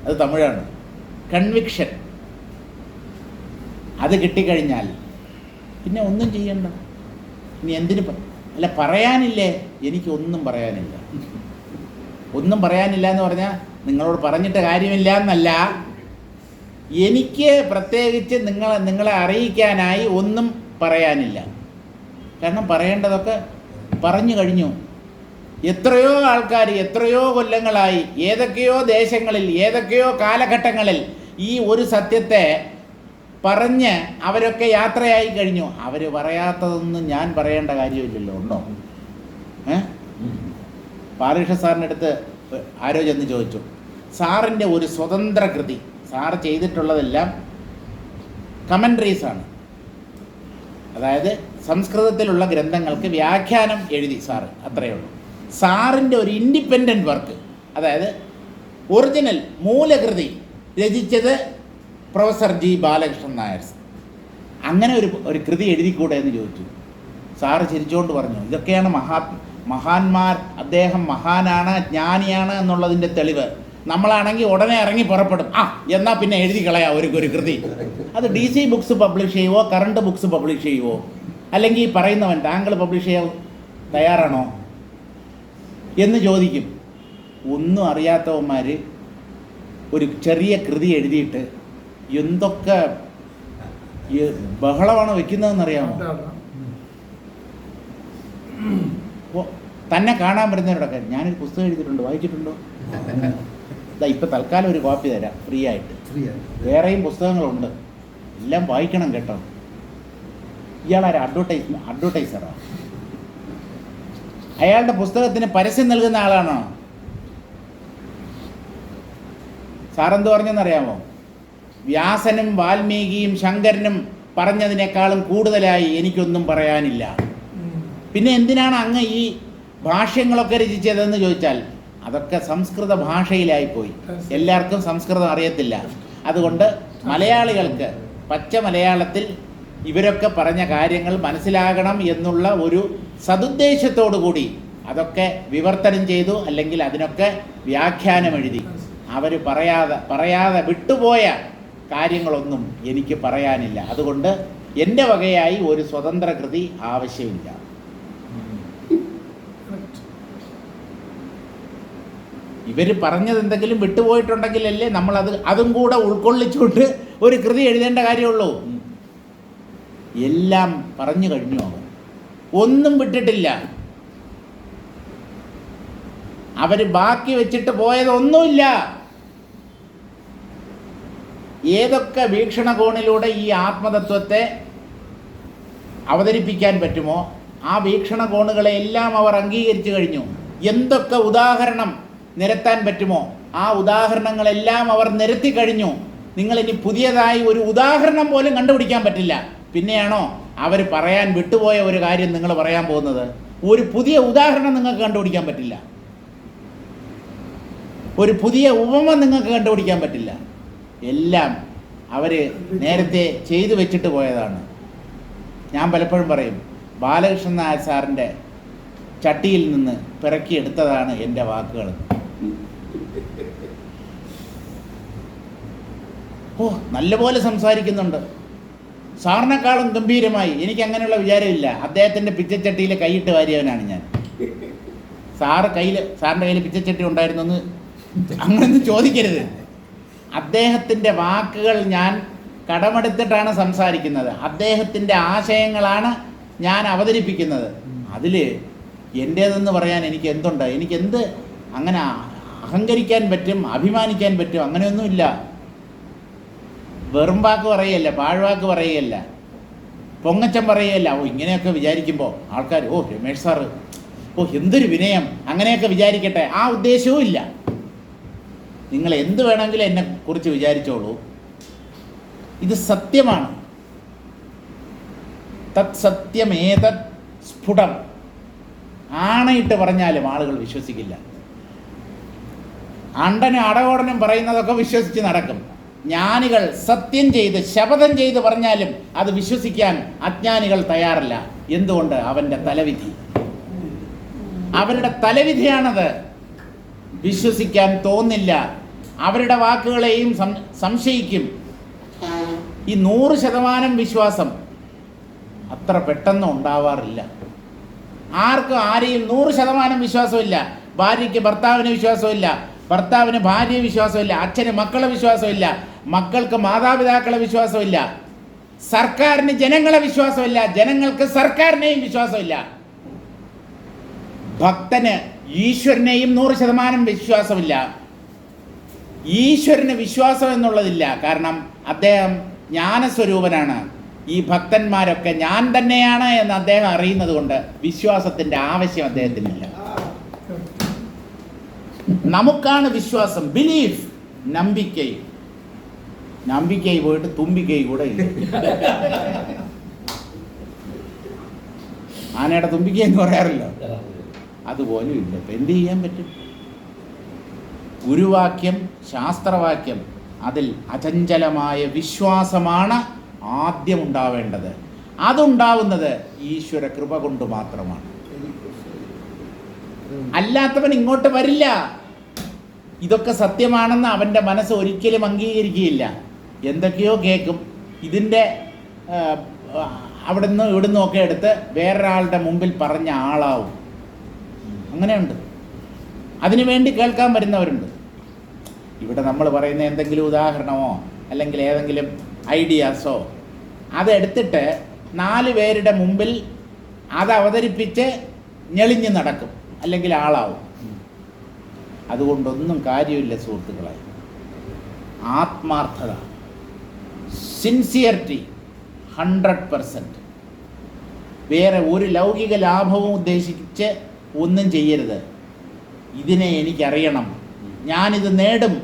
അത് തമിഴാണ്, കൺവിക്ഷൻ, അത് കിട്ടിക്കഴിഞ്ഞാൽ പിന്നെ ഒന്നും ചെയ്യണ്ട. ഇനി എന്തിന് അല്ല, പറയാനില്ലേ? എനിക്കൊന്നും പറയാനില്ല. ഒന്നും പറയാനില്ല എന്ന് പറഞ്ഞാൽ നിങ്ങളോട് പറഞ്ഞിട്ട് കാര്യമില്ല എന്നല്ല. എനിക്ക് പ്രത്യേകിച്ച് നിങ്ങളെ അറിയിക്കാനായി ഒന്നും പറയാനില്ല. കാരണം പറയേണ്ടതൊക്കെ പറഞ്ഞു കഴിഞ്ഞു. എത്രയോ ആൾക്കാർ എത്രയോ കൊല്ലങ്ങളായി ഏതൊക്കെയോ ദേശങ്ങളിൽ ഏതൊക്കെയോ കാലഘട്ടങ്ങളിൽ ഈ ഒരു സത്യത്തെ പറഞ്ഞ് അവരൊക്കെ യാത്രയായി കഴിഞ്ഞു. അവർ പറയാത്തതൊന്നും ഞാൻ പറയേണ്ട കാര്യമില്ലല്ലോ. ഉണ്ടോ? പാലകൃഷ്ണ സാറിൻ്റെ അടുത്ത് ആരോ ചെന്ന് ചോദിച്ചു, സാറിൻ്റെ ഒരു സ്വതന്ത്ര കൃതി, സാർ ചെയ്തിട്ടുള്ളതെല്ലാം കമൻട്രീസാണ്, അതായത് സംസ്കൃതത്തിലുള്ള ഗ്രന്ഥങ്ങൾക്ക് വ്യാഖ്യാനം എഴുതി സാറ്, അത്രയേ ഉള്ളൂ. സാറിൻ്റെ ഒരു ഇൻഡിപെൻഡൻറ്റ് വർക്ക്, അതായത് ഒറിജിനൽ മൂലകൃതി രചിച്ചത് പ്രൊഫസർ ജി ബാലകൃഷ്ണൻ നായർ. അങ്ങനെ ഒരു കൃതി എഴുതിക്കൂടെ എന്ന് ചോദിച്ചു. സാറ് ചിരിച്ചുകൊണ്ട് പറഞ്ഞു, ഇതൊക്കെയാണ് മഹാന്മാർ, അദ്ദേഹം മഹാനാണ്, ജ്ഞാനിയാണ് എന്നുള്ളതിൻ്റെ തെളിവ്. നമ്മളാണെങ്കിൽ ഉടനെ ഇറങ്ങി പുറപ്പെടും. എന്നാൽ പിന്നെ എഴുതി കളയാം ഒരു കൃതി. അത് DC ബുക്സ് പബ്ലിഷ് ചെയ്യുവോ, കറണ്ട് ബുക്സ് പബ്ലിഷ് ചെയ്യുവോ, അല്ലെങ്കിൽ പറയുന്നവൻ താങ്കൾ പബ്ലിഷ് ചെയ്യാൻ തയ്യാറാണോ എന്ന് ചോദിക്കും. ഒന്നും അറിയാത്തവന്മാർ ഒരു ചെറിയ കൃതി എഴുതിയിട്ട് എന്തൊക്കെ ബഹളമാണ് വെക്കുന്നതെന്നറിയാമോ? തന്നെ കാണാൻ വരുന്നവരോടൊക്കെ ഞാനൊരു പുസ്തകം എഴുതിയിട്ടുണ്ട്, വായിച്ചിട്ടുണ്ടോ? ഇപ്പം തൽക്കാലം ഒരു കോപ്പി തരാം ഫ്രീ ആയിട്ട്. വേറെയും പുസ്തകങ്ങളുണ്ട്, എല്ലാം വായിക്കണം കേട്ടോ. ഇയാളൊരു അഡ്വർടൈസറാണ്. അയാളുടെ പുസ്തകത്തിന് പരസ്യം നൽകുന്ന ആളാണോ? സാറെന്ത് പറഞ്ഞെന്നറിയാമോ? വ്യാസനും വാൽമീകിയും ശങ്കരനും പറഞ്ഞതിനേക്കാളും കൂടുതലായി എനിക്കൊന്നും പറയാനില്ല. പിന്നെ എന്തിനാണ് അങ്ങ് ഈ ഭാഷ്യങ്ങളൊക്കെ രചിച്ചതെന്ന് ചോദിച്ചാൽ അതൊക്കെ സംസ്കൃത ഭാഷയിലായിപ്പോയി. എല്ലാവർക്കും സംസ്കൃതം അറിയത്തില്ല. അതുകൊണ്ട് മലയാളികൾക്ക് പച്ച മലയാളത്തിൽ ഇവരൊക്കെ പറഞ്ഞ കാര്യങ്ങൾ മനസ്സിലാകണം എന്നുള്ള ഒരു സതുദ്ദേശത്തോടു കൂടി അതൊക്കെ വിവർത്തനം ചെയ്തു, അല്ലെങ്കിൽ അതിനൊക്കെ വ്യാഖ്യാനം എഴുതി. അവർ പറയാതെ വിട്ടുപോയ കാര്യങ്ങളൊന്നും എനിക്ക് പറയാനില്ല. അതുകൊണ്ട് എൻ്റെ വകയായി ഒരു സ്വതന്ത്ര കൃതി ആവശ്യമില്ല. ഇവർ പറഞ്ഞത് എന്തെങ്കിലും വിട്ടുപോയിട്ടുണ്ടെങ്കിലല്ലേ അതും കൂടെ ഉൾക്കൊള്ളിച്ചുകൊണ്ട് ഒരു കൃതി എഴുതേണ്ട കാര്യമുള്ളൂ. എല്ലാം പറഞ്ഞു കഴിഞ്ഞു, അവർ ഒന്നും വിട്ടിട്ടില്ല. അവർ ബാക്കി വെച്ചിട്ട് പോയതൊന്നുമില്ല. ഏതൊക്കെ വീക്ഷണകോണിലൂടെ ഈ ആത്മതത്വത്തെ അവതരിപ്പിക്കാൻ പറ്റുമോ ആ വീക്ഷണകോണുകളെ എല്ലാം അവർ അംഗീകരിച്ചു കഴിഞ്ഞു. എന്തൊക്കെ ഉദാഹരണം നിരത്താൻ പറ്റുമോ ആ ഉദാഹരണങ്ങളെല്ലാം അവർ നിരത്തി കഴിഞ്ഞു. നിങ്ങളിനി പുതിയതായി ഒരു ഉദാഹരണം പോലും കണ്ടുപിടിക്കാൻ പറ്റില്ല. പിന്നെയാണോ അവർ പറയാൻ വിട്ടുപോയ ഒരു കാര്യം നിങ്ങൾ പറയാൻ പോകുന്നത്? ഒരു പുതിയ ഉദാഹരണം നിങ്ങൾക്ക് കണ്ടുപിടിക്കാൻ പറ്റില്ല, ഒരു പുതിയ ഉപമ നിങ്ങൾക്ക് കണ്ടുപിടിക്കാൻ പറ്റില്ല. എല്ലാം അവർ നേരത്തെ ചെയ്തു വെച്ചിട്ട് പോയതാണ്. ഞാൻ പലപ്പോഴും പറയും, ബാലകൃഷ്ണൻ നായർ സാറിൻ്റെ ചട്ടിയിൽ നിന്ന് പിറക്കിയെടുത്തതാണ് എൻ്റെ വാക്കുകൾ. നല്ലപോലെ സംസാരിക്കുന്നുണ്ട്, സാറിനെക്കാളും ഗംഭീരമായി. എനിക്ക് അങ്ങനെയുള്ള വിചാരമില്ല. അദ്ദേഹത്തിൻ്റെ പിച്ചച്ചട്ടിയിൽ കൈയിട്ട് വാരിയവനാണ് ഞാൻ. സാറിൻ്റെ കയ്യിൽ പിച്ചച്ചട്ടി ഉണ്ടായിരുന്നെന്ന് അങ്ങനെയൊന്നും ചോദിക്കരുത്. അദ്ദേഹത്തിൻ്റെ വാക്കുകൾ ഞാൻ കടമെടുത്തിട്ടാണ് സംസാരിക്കുന്നത്. അദ്ദേഹത്തിൻ്റെ ആശയങ്ങളാണ് ഞാൻ അവതരിപ്പിക്കുന്നത്. അതിൽ എൻ്റേതെന്ന് പറയാൻ എനിക്ക് എന്തുണ്ട്? എനിക്കെന്ത് അങ്ങനെ അഹങ്കരിക്കാൻ പറ്റും, അഭിമാനിക്കാൻ പറ്റും? അങ്ങനെയൊന്നുമില്ല. വെറും വാക്ക് പറയുകയല്ല, പാഴ്വാക്ക് പറയുകയല്ല, പൊങ്ങച്ചം പറയുകയല്ല. ഇങ്ങനെയൊക്കെ വിചാരിക്കുമ്പോൾ ആൾക്കാർ രമേഷ് സാറ് എന്തൊരു വിനയം, അങ്ങനെയൊക്കെ വിചാരിക്കട്ടെ. ആ ഉദ്ദേശവും ഇല്ല. നിങ്ങൾ എന്ത് വേണമെങ്കിലും എന്നെക്കുറിച്ച് വിചാരിച്ചോളൂ, ഇത് സത്യമാണ്. തത് സത്യമേതത് സ്ഫുടം. ആണയിട്ട് പറഞ്ഞാലും ആളുകൾ വിശ്വസിക്കില്ല. അണ്ടനും അടകോടനും പറയുന്നതൊക്കെ വിശ്വസിച്ച് നടക്കും. ജ്ഞാനികൾ സത്യം ചെയ്ത് ശപഥം ചെയ്ത് പറഞ്ഞാലും അത് വിശ്വസിക്കാൻ അജ്ഞാനികൾ തയ്യാറല്ല. എന്തുകൊണ്ട്? അവൻ്റെ തലവിധി, അവരുടെ തലവിധിയാണത്. വിശ്വസിക്കാൻ തോന്നില്ല. അവരുടെ വാക്കുകളെയും സംശയിക്കും. ഈ 100% വിശ്വാസം അത്ര പെട്ടെന്ന് ഉണ്ടാവാറില്ല. ആർക്കും ആരെയും 100% വിശ്വാസമില്ല. ഭാര്യയ്ക്ക് ഭർത്താവിന് വിശ്വാസമില്ല, ഭർത്താവിന് ഭാര്യയെ വിശ്വാസമില്ല, അച്ഛന് മക്കളെ വിശ്വാസമില്ല, മക്കൾക്ക് മാതാപിതാക്കളെ വിശ്വാസമില്ല, സർക്കാരിന് ജനങ്ങളെ വിശ്വാസമില്ല, ജനങ്ങൾക്ക് സർക്കാരിനെയും വിശ്വാസമില്ല. ഭക്തന് ഈശ്വരനെയും 100% വിശ്വാസമില്ല. ഈശ്വരന് വിശ്വാസം എന്നുള്ളതില്ല. കാരണം അദ്ദേഹം ജ്ഞാനസ്വരൂപനാണ്. ഈ ഭക്തന്മാരൊക്കെ ഞാൻ തന്നെയാണ് എന്ന് അദ്ദേഹം അറിയുന്നത് കൊണ്ട് വിശ്വാസത്തിൻ്റെ ആവശ്യം അദ്ദേഹത്തിനില്ല. നമുക്കാണ് വിശ്വാസം, ബിലീഫ്. നമ്പിക്കൈ പോയിട്ട് തുമ്പിക്കൈ കൂടെ ഇല്ല. ആനയുടെ തുമ്പിക്കൈ എന്ന് പറയാറില്ല, അതുപോലും ഇല്ല. ഇപ്പം എന്ത് ചെയ്യാൻ പറ്റും? ഗുരുവാക്യം, ശാസ്ത്രവാക്യം, അതിൽ അചഞ്ചലമായ വിശ്വാസമാണ് ആദ്യം ഉണ്ടാവേണ്ടത്. അതുണ്ടാവുന്നത് ഈശ്വര കൃപ കൊണ്ട് മാത്രമാണ്. അല്ലാത്തവൻ ഇങ്ങോട്ട് വരില്ല. ഇതൊക്കെ സത്യമാണെന്ന് അവൻ്റെ മനസ്സ് ഒരിക്കലും അംഗീകരിക്കുകയില്ല. എന്തൊക്കെയോ കേൾക്കും. ഇതിൻ്റെ അവിടുന്ന് ഇവിടുന്നൊക്കെ എടുത്ത് വേറൊരാളുടെ മുമ്പിൽ പറഞ്ഞ ആളാവും. അങ്ങനെയുണ്ട്. അതിനുവേണ്ടി കേൾക്കാൻ വരുന്നവരുണ്ട്. ഇവിടെ നമ്മൾ പറയുന്ന എന്തെങ്കിലും ഉദാഹരണമോ അല്ലെങ്കിൽ ഏതെങ്കിലും ഐഡിയാസോ അതെടുത്തിട്ട് 4 പേരുടെ മുമ്പിൽ അത് അവതരിപ്പിച്ച് ഞെളിഞ്ഞ് നടക്കും, അല്ലെങ്കിൽ ആളാവും. അതുകൊണ്ടൊന്നും കാര്യമില്ല സുഹൃത്തുക്കളെ. ആത്മാർത്ഥത, സിൻസിയറിറ്റി 100%. വേറെ ഒരു ലൗകിക ലാഭവും ഉദ്ദേശിച്ച് ഒന്നും ചെയ്യരുത്. ഇതിനെ എനിക്കറിയണം, ഞാനിത് നേടും,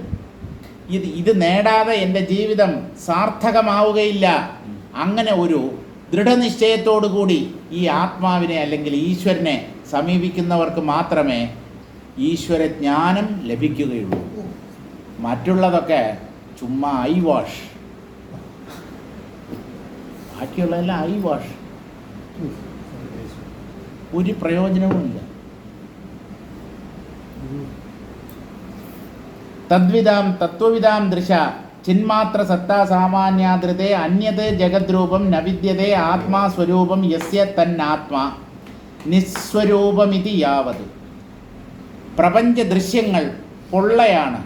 ഇത് നേടാതെ എൻ്റെ ജീവിതം സാർത്ഥകമാവുകയില്ല. അങ്ങനെ ഒരു ദൃഢനിശ്ചയത്തോടു കൂടി ഈ ആത്മാവിനെ അല്ലെങ്കിൽ ഈശ്വരനെ സമീപിക്കുന്നവർക്ക് മാത്രമേ ഈശ്വരജ്ഞാനം ലഭിക്കുകയുള്ളൂ. മറ്റുള്ളതൊക്കെ ചുമ്മാ ഐ വാഷ്, ബാക്കിയുള്ളതെല്ലാം ഐ വാഷ്, ഒരു പ്രയോജനവുമില്ല. തദ്വിദാം തത്വവിദാം ദൃശ ചിന്മാത്ര സത്താ സാമാന്യാദൃതേ അന്യത് ജഗദ്രൂപം ന വിദ്യതേ ആത്മാ സ്വരൂപം യസ്യ തന്നാത്മാ നിസ്വരൂപമിതി യാവത്. പ്രപഞ്ച ദൃശ്യങ്ങൾ പൊള്ളയാണ്.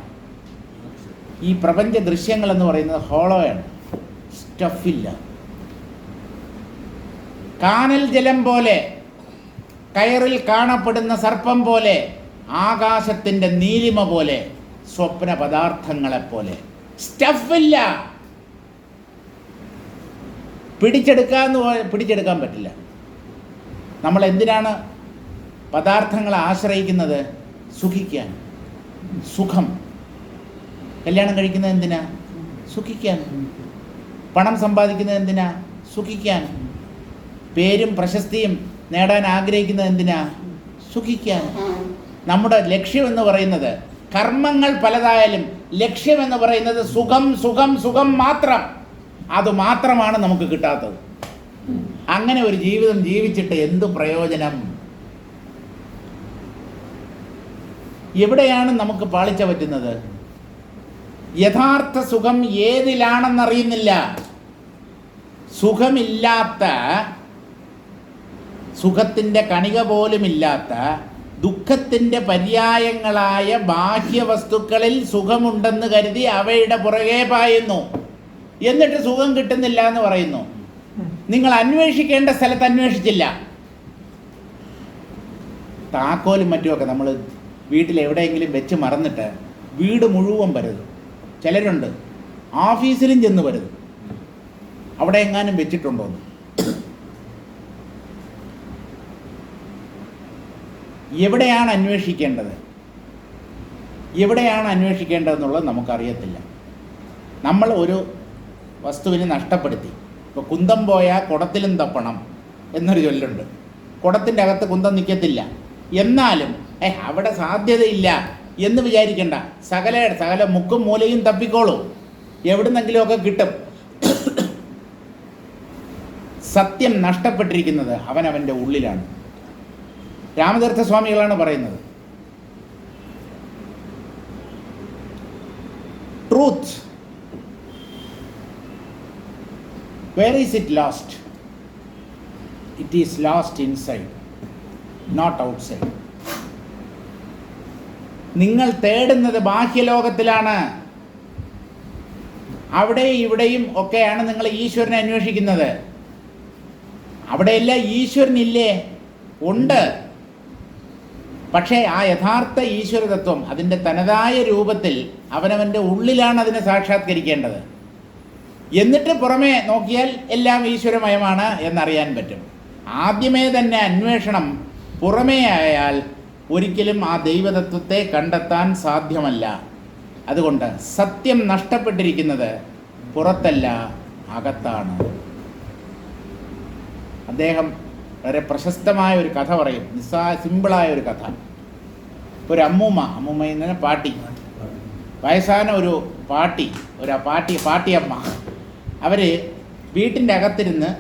ഈ പ്രപഞ്ച ദൃശ്യങ്ങൾ എന്ന് പറയുന്നത് ഹോളോയാണ്, സ്റ്റഫില്ല. കാനൽ ജലം പോലെ, കയറിൽ കാണപ്പെടുന്ന സർപ്പം പോലെ, ആകാശത്തിൻ്റെ നീലിമ പോലെ, സ്വപ്ന പദാർത്ഥങ്ങളെപ്പോലെ, സ്റ്റഫില്ല. പിടിച്ചെടുക്കാൻ പറ്റില്ല. നമ്മൾ എന്തിനാണ് പദാർത്ഥങ്ങളെ ആശ്രയിക്കുന്നത്? സുഖിക്കാൻ. സുഖം. കല്യാണം കഴിക്കുന്നത് എന്തിനാ? സുഖിക്കാൻ. പണം സമ്പാദിക്കുന്നത് എന്തിനാ? സുഖിക്കാൻ. പേരും പ്രശസ്തിയും നേടാൻ ആഗ്രഹിക്കുന്നത് എന്തിനാ? സുഖിക്കാൻ. നമ്മുടെ ലക്ഷ്യമെന്ന് പറയുന്നത്, കർമ്മങ്ങൾ പലതായാലും ലക്ഷ്യമെന്ന് പറയുന്നത് സുഖം സുഖം സുഖം മാത്രം. അതുമാത്രമാണ് നമുക്ക് കിട്ടാത്തത്. അങ്ങനെ ഒരു ജീവിതം ജീവിച്ചിട്ട് എന്തു പ്രയോജനം? എവിടെയാണ് നമുക്ക് പാളിച്ച പറ്റുന്നത്? യഥാർത്ഥ സുഖം ഏതിലാണെന്നറിയുന്നില്ല. സുഖമില്ലാത്ത, സുഖത്തിൻ്റെ കണിക പോലുമില്ലാത്ത, ദുഃഖത്തിൻ്റെ പര്യായങ്ങളായ ബാഹ്യവസ്തുക്കളിൽ സുഖമുണ്ടെന്ന് കരുതി അവയുടെ പുറകെ പായുന്നു. എന്നിട്ട് സുഖം കിട്ടുന്നില്ല എന്ന് പറയുന്നു. നിങ്ങൾ അന്വേഷിക്കേണ്ട സ്ഥലത്ത് അന്വേഷിച്ചില്ല. താക്കോലും മറ്റുമൊക്കെ നമ്മൾ വീട്ടിൽ എവിടെയെങ്കിലും വെച്ച് മറന്നിട്ട് വീട് മുഴുവൻ പരതും. ചിലരുണ്ട് ഓഫീസിലും ചെന്ന് പരതും, അവിടെ എങ്ങാനും വെച്ചിട്ടുണ്ടോന്ന്. എവിടെയാണ് അന്വേഷിക്കേണ്ടത്, എവിടെയാണ് അന്വേഷിക്കേണ്ടതെന്നുള്ളത് നമുക്കറിയത്തില്ല. നമ്മൾ ഒരു വസ്തുവിനെ നഷ്ടപ്പെടുത്തി. ഇപ്പോൾ കുന്തം പോയാൽ കുടത്തിലും തപ്പണം എന്നൊരു ചൊല്ലുണ്ട്. കുടത്തിൻ്റെ അകത്ത് കുന്തം നിൽക്കത്തില്ല. എന്നാലും അവിടെ സാധ്യതയില്ല എന്ന് വിചാരിക്കേണ്ട. സകല മുക്കും മൂലയും തപ്പിക്കോളൂ, എവിടുന്നെങ്കിലുമൊക്കെ കിട്ടും. സത്യം നഷ്ടപ്പെട്ടിരിക്കുന്നത് അവനവൻ്റെ ഉള്ളിലാണ്. രാമതീർത്ഥസ്വാമികളാണ് പറയുന്നത്, truth, where is it lost? It is lost inside, not outside. നിങ്ങൾ തേടുന്നത് ബാഹ്യലോകത്തിലാണ്. അവിടെയും ഇവിടെയും ഒക്കെയാണ് നിങ്ങൾ ഈശ്വരനെ അന്വേഷിക്കുന്നത്. അവിടെയെല്ലാം ഈശ്വരനില്ലേ? ഉണ്ട്. പക്ഷേ ആ യഥാർത്ഥ ഈശ്വര തത്വം അതിൻ്റെ തനതായ രൂപത്തിൽ അവനവൻ്റെ ഉള്ളിലാണ് അതിനെ സാക്ഷാത്കരിക്കേണ്ടത്. എന്നിട്ട് പുറമേ നോക്കിയാൽ എല്ലാം ഈശ്വരമയമാണ് എന്നറിയാൻ പറ്റും. ആദ്യമേ തന്നെ അന്വേഷണം പുറമേ ആയാൽ ഒരിക്കലും ആ ദൈവതത്വത്തെ കണ്ടെത്താൻ സാധ്യമല്ല. അതുകൊണ്ട് സത്യം നഷ്ടപ്പെട്ടിരിക്കുന്നത് പുറത്തല്ല, അകത്താണ്. അദ്ദേഹം വളരെ പ്രശസ്തമായ ഒരു കഥ പറയും, സിമ്പിളായ ഒരു കഥ. ഒരു അമ്മൂമ്മയിൽ നിന്ന് പാട്ടി, വയസ്സാന ഒരു പാട്ടിയമ്മ, അവർ വീട്ടിൻ്റെ അകത്തിരുന്ന്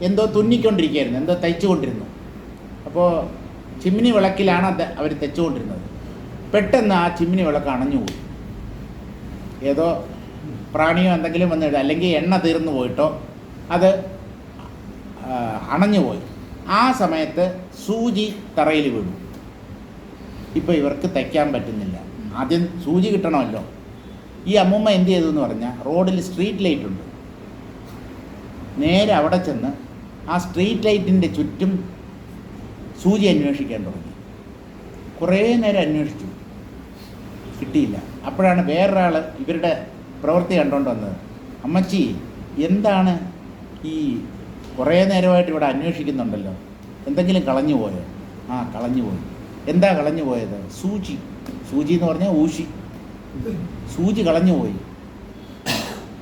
എന്തോ തുന്നിക്കൊണ്ടിരിക്കുകയായിരുന്നു, എന്തോ തയ്ച്ചുകൊണ്ടിരുന്നു. അപ്പോൾ ചിമ്മിനി വിളക്കിലാണ് അവർ തെച്ചുകൊണ്ടിരുന്നത്. പെട്ടെന്ന് ആ ചിമ്മിനി വിളക്ക് അണഞ്ഞുപോയി. ഏതോ പ്രാണിയോ എന്തെങ്കിലും വന്നിട്ട്, അല്ലെങ്കിൽ എണ്ണ തീർന്നു പോയിട്ടോ അത് അണഞ്ഞുപോയി. ആ സമയത്ത് സൂചി തറയിൽ വീണു. ഇപ്പോൾ ഇവർക്ക് തയ്ക്കാൻ പറ്റുന്നില്ല. ആദ്യം സൂചി കിട്ടണമല്ലോ. ഈ അമ്മൂമ്മ എന്ത് ചെയ്തു എന്ന് പറഞ്ഞാൽ, റോഡിൽ സ്ട്രീറ്റ് ലൈറ്റ് ഉണ്ട്, നേരെ അവിടെ ചെന്ന് ആ സ്ട്രീറ്റ് ലൈറ്റിൻ്റെ ചുറ്റും സൂചി അന്വേഷിക്കാൻ തുടങ്ങി. കുറേ നേരം അന്വേഷിച്ചു, കിട്ടിയില്ല. അപ്പോഴാണ് വേറൊരാൾ ഇവരുടെ പ്രവൃത്തി കണ്ടുകൊണ്ട് വന്നത്. അമ്മച്ചി, എന്താണ് ഈ കുറേ നേരമായിട്ട് ഇവിടെ അന്വേഷിക്കുന്നുണ്ടല്ലോ, എന്തെങ്കിലും കളഞ്ഞു പോയോ? ആ, കളഞ്ഞു പോയി. എന്താ കളഞ്ഞു പോയത്? സൂചി. സൂചി എന്ന് പറഞ്ഞാൽ ഊശി. സൂചി കളഞ്ഞു പോയി.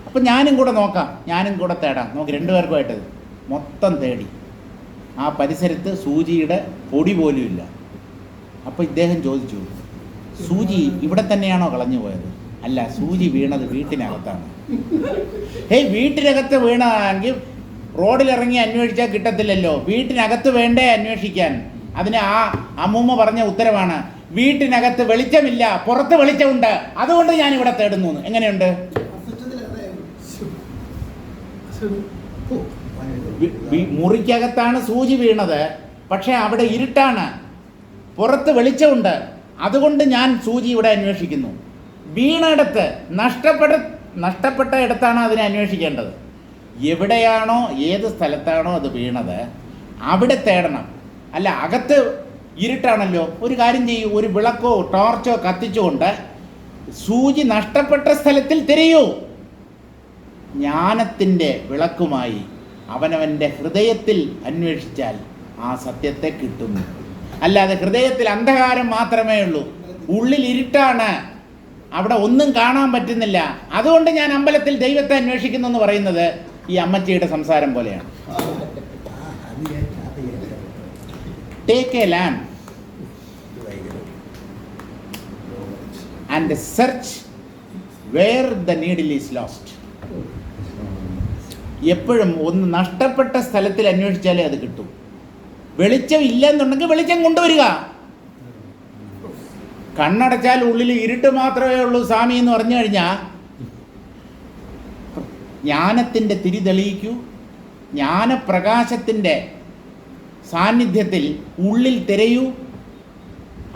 അപ്പം ഞാനും കൂടെ നോക്കാം, ഞാനും കൂടെ തേടാം. നോക്കി രണ്ടുപേർക്കുമായിട്ട് മൊത്തം തേടി. ആ പരിസരത്ത് സൂചിയുടെ പൊടി പോലും ഇല്ല. അപ്പോൾ ഇദ്ദേഹം ചോദിച്ചു, സൂചി ഇവിടെ തന്നെയാണോ കളഞ്ഞു പോയത്? അല്ല, സൂചി വീണത് വീട്ടിനകത്താണ്. വീട്ടിനകത്ത് വീണതാണെങ്കിൽ റോഡിലിറങ്ങി അന്വേഷിച്ചാൽ കിട്ടത്തില്ലല്ലോ, വീട്ടിനകത്ത് വേണ്ടേ അന്വേഷിക്കാൻ. അതിന് ആ അമ്മൂമ്മ പറഞ്ഞ ഉത്തരവാണ്, വീട്ടിനകത്ത് വെളിച്ചമില്ല, പുറത്ത് വെളിച്ചമുണ്ട്, അതുകൊണ്ട് ഞാൻ ഇവിടെ തേടുന്നു. എങ്ങനെയുണ്ട്? മുറിക്കകത്താണ് സൂചി വീണത്, പക്ഷെ അവിടെ ഇരുട്ടാണ്, പുറത്ത് വെളിച്ചമുണ്ട്, അതുകൊണ്ട് ഞാൻ സൂചി ഇവിടെ അന്വേഷിക്കുന്നു. വീണയിടത്ത് നഷ്ടപ്പെട്ട ഇടത്താണ് അതിനെ അന്വേഷിക്കേണ്ടത്. എവിടെയാണോ ഏത് സ്ഥലത്താണോ അത് വീണത് അവിടെ തേടണം. അല്ല, അകത്ത് ഇരുട്ടാണല്ലോ, ഒരു കാര്യം ചെയ്യൂ, ഒരു വിളക്കോ ടോർച്ചോ കത്തിച്ചുകൊണ്ട് സൂചി നഷ്ടപ്പെട്ട സ്ഥലത്തിൽ തിരയൂ. ജ്ഞാനത്തിൻ്റെ വിളക്കുമായി അവനവൻ്റെ ഹൃദയത്തിൽ അന്വേഷിച്ചാൽ ആ സത്യത്തെ കിട്ടുന്നു. അല്ലാതെ ഹൃദയത്തിൽ അന്ധകാരം മാത്രമേ ഉള്ളൂ, ഉള്ളിൽ ഇരുട്ടാണ്, അവിടെ ഒന്നും കാണാൻ പറ്റുന്നില്ല, അതുകൊണ്ട് ഞാൻ അമ്പലത്തിൽ ദൈവത്തെ അന്വേഷിക്കുന്നു എന്ന് പറയുന്നത് ഈ അമ്മച്ചിയുടെ സംസാരം പോലെയാണ്. Take a lamp and search where the needle is lost. എപ്പോഴും ഒന്ന് നഷ്ടപ്പെട്ട സ്ഥലത്തിൽ അന്വേഷിച്ചാലേ അത് കിട്ടും. വെളിച്ചം ഇല്ലെന്നുണ്ടെങ്കിൽ വെളിച്ചം കൊണ്ടുവരിക. കണ്ണടച്ചാൽ ഉള്ളിൽ ഇരുട്ട് മാത്രമേ ഉള്ളൂ സ്വാമി എന്ന് പറഞ്ഞു കഴിഞ്ഞാൽ, ജ്ഞാനത്തിൻ്റെ തിരി തെളിയിക്കൂ. ജ്ഞാനപ്രകാശത്തിൻ്റെ സാന്നിധ്യത്തിൽ ഉള്ളിൽ തിരയൂ.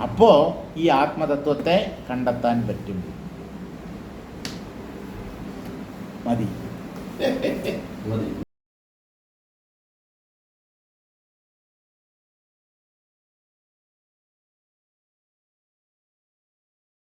അപ്പോൾ ഈ ആത്മതത്വത്തെ കണ്ടെത്താൻ പറ്റും. മതി.